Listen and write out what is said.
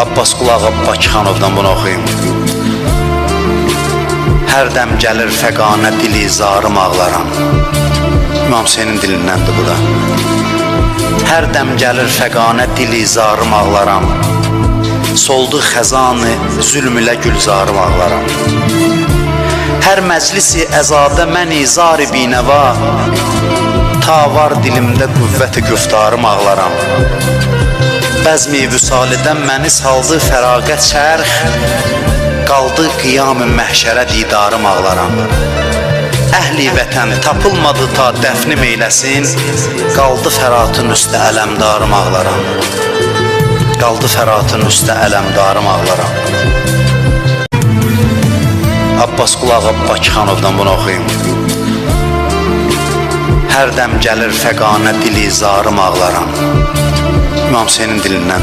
Abbas Qulağı Bakıxanovdan bunu oxuyum. Hər dəm gəlir fəqanə dili zarım ağlaram. İmam Hüseynin dilindəndir bu da. Hər dəm gəlir fəqanə dili zarım ağlaram. Soldu xəzanı zülm ilə gülzarım ağlaram. Hər məclisi əzadə məni zar-ı binəva, ta var dilimdə qüvvət-i güftarım ağlaram. Bəzmi vüsalidən məni saldı fəraqət çərx, qaldı qiyam-ı məhşərə didarım ağlaram. Əhli vətən tapılmadı ta dəfnim eyləsin, qaldı fəratın üstə ələmdarım ağlaram. Qaldı fəratın üstə ələmdarım ağlaram. Abbas Qulağı Bakıxanovdan bunu oxuyum. Hər dəm gəlir fəqanə dili zarım ağlaram. İmam Hüseynin dilindən.